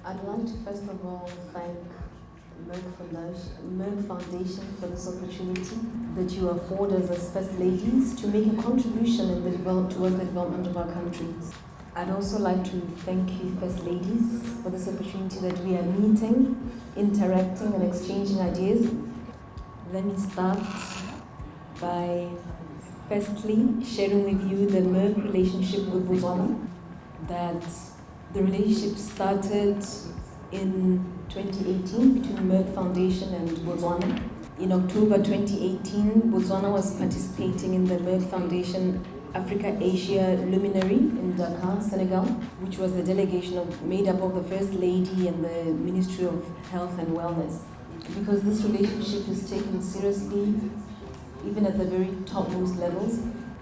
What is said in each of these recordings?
I'd like to first of all thank Merck Foundation for this opportunity that you afford us as First Ladies to make a contribution towards the development of our country. I'd also like to thank you, First Ladies, for this opportunity that we are meeting, interacting and exchanging ideas. Let me start by firstly sharing with you the Merck relationship with Botswana. That the relationship started in 2018 between Merck Foundation and Botswana. In October 2018, Botswana was participating in the Merck Foundation Africa-Asia Luminary in Dakar, Senegal, which was a delegation made up of the First Lady and the Ministry of Health and Wellness. Because this relationship is taken seriously, even at the very topmost levels,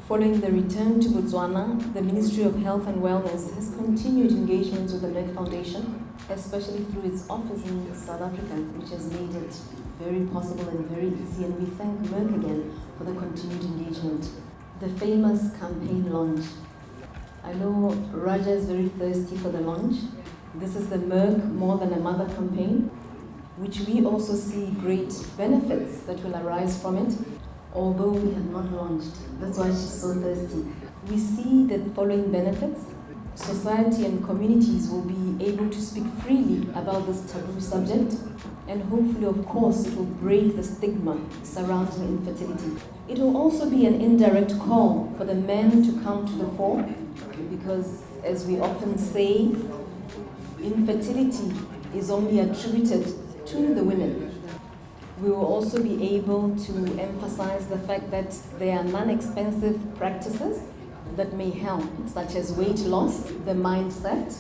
following the return to Botswana, the Ministry of Health and Wellness has continued engagements with the Merck Foundation, especially through its office in South Africa, which has made it very possible and very easy, and we thank Merck again for the continued engagement. The famous campaign launch. I know Raja is very thirsty for the launch. This is the Merck More Than a Mother campaign, which we also see great benefits that will arise from it, although we have not launched. That's why she's so thirsty. We see that following benefits, society and communities will be able to speak freely about this taboo subject, and hopefully, of course, it will break the stigma surrounding infertility. It will also be an indirect call for the men to come to the fore, because as we often say, infertility is only attributed to the women. We will also be able to emphasize the fact that there are non-expensive practices that may help, such as weight loss, the mindset,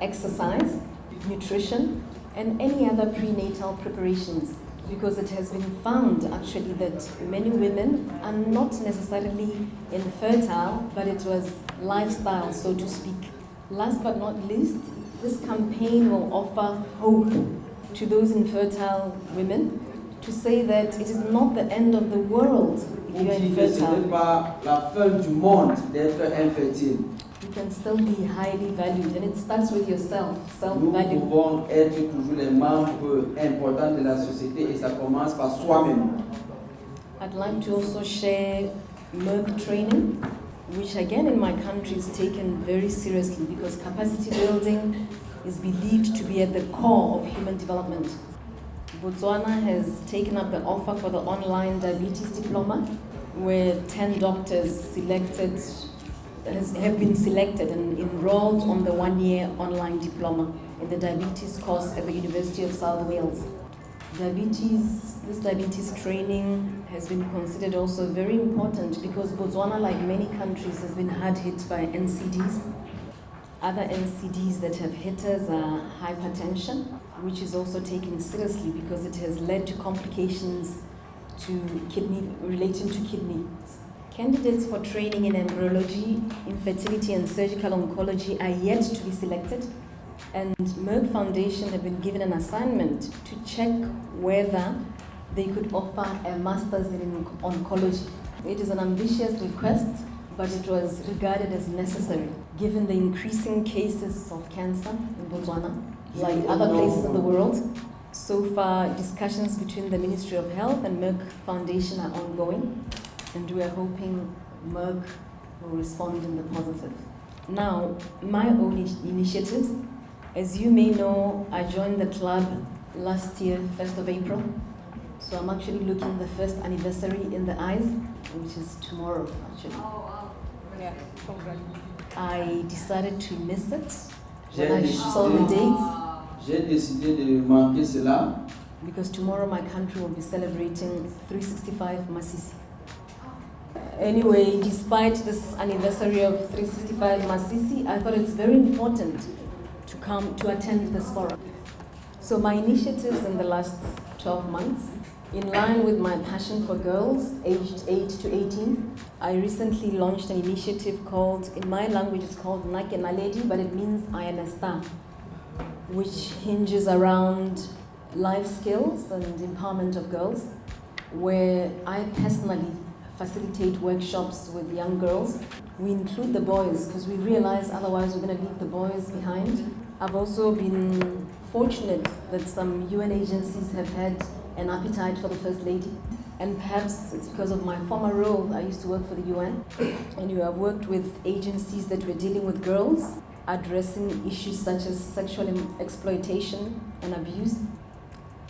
exercise, nutrition, and any other prenatal preparations. Because it has been found actually that many women are not necessarily infertile, but it was lifestyle, so to speak. Last but not least, this campaign will offer hope to those infertile women to say that it is not the end of the world if you are infertile. You can still be highly valued, and it starts with yourself, self-value. Nous pouvons être toujours les membres importants de la société, et ça commence par soi-même. I'd like to also share Merck training, which again in my country is taken very seriously because capacity building is believed to be at the core of human development. Botswana has taken up the offer for the online diabetes diploma, where 10 doctors have been selected and enrolled on the one-year online diploma in the diabetes course at the University of South Wales. This diabetes training has been considered also very important because Botswana, like many countries, has been hard hit by NCDs. Other NCDs that have hit us are hypertension, which is also taken seriously because it has led to complications relating to kidneys. Candidates for training in embryology, infertility and surgical oncology are yet to be selected, and Merck Foundation have been given an assignment to check whether they could offer a master's in oncology. It is an ambitious request, but it was regarded as necessary given the increasing cases of cancer in Botswana, like other places in the world. So far, discussions between the Ministry of Health and Merck Foundation are ongoing, and we are hoping Merck will respond in the positive. Now, my own initiatives. As you may know, I joined the club last year, 1st of April. So I'm actually looking the first anniversary in the eyes, which is tomorrow, actually. Oh, wow. Yeah, congrats. I decided to miss it when I saw the dates. J'ai décidé de manquer cela. Because tomorrow my country will be celebrating 365 Masisi. Anyway, despite this anniversary of 365 Masisi, I thought it's very important to come to attend this forum. So my initiatives in the last 12 months, in line with my passion for girls aged 8 to 18, I recently launched an initiative called, in my language it's called Nake Naledi, but it means I am a star, which hinges around life skills and empowerment of girls, where I personally facilitate workshops with young girls. We include the boys because we realize otherwise we're going to leave the boys behind. I've also been fortunate that some UN agencies have had an appetite for the First Lady. And perhaps it's because of my former role. I used to work for the UN, and I've worked with agencies that were dealing with girls, addressing issues such as sexual exploitation and abuse.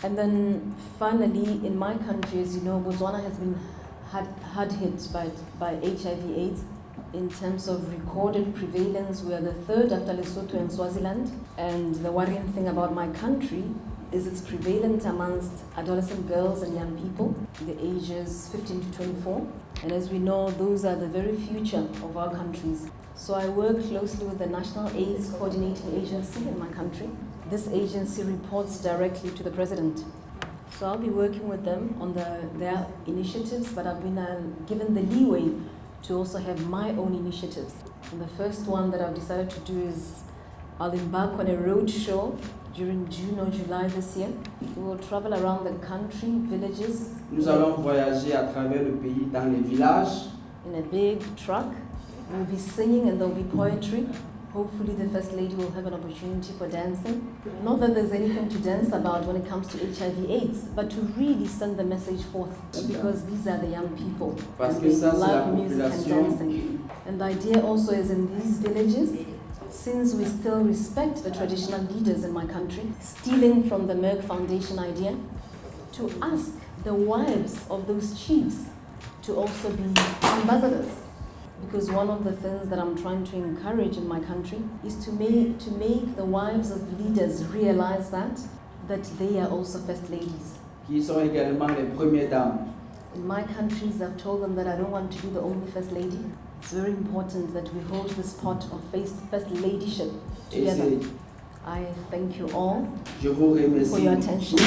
And then finally, in my country, as you know, Botswana has been hard hit by HIV/AIDS. In terms of recorded prevalence, we are the third after Lesotho and Swaziland. And the worrying thing about my country is it's prevalent amongst adolescent girls and young people, the ages 15 to 24. And as we know, those are the very future of our countries. So I work closely with the National AIDS Coordinating Agency in my country. This agency reports directly to the President. So I'll be working with them on their initiatives, but I've been given the leeway to also have my own initiatives. And the first one that I've decided to do is I'll embark on a road show during June or July this year. We will travel around the country, villages. Nous allons voyager à travers le pays dans les villages. In a big truck. We'll be singing and there'll be poetry. Hopefully the First Lady will have an opportunity for dancing. Not that there's anything to dance about when it comes to HIV/AIDS, but to really send the message forth, because these are the young people. Parce and que they ça, c'est la love music and population. dancing. And the idea also is in these villages, since we still respect the traditional leaders in my country, stealing from the Merck Foundation idea, to ask the wives of those chiefs to also be ambassadors. Because one of the things that I'm trying to encourage in my country is to make the wives of leaders realize that they are also first ladies. Qui sont également les premières dames. In my countries, I've told them that I don't want to be the only first lady. It's very important that we hold the spot of first ladyship together. I thank you all Je vous remercie. for your attention.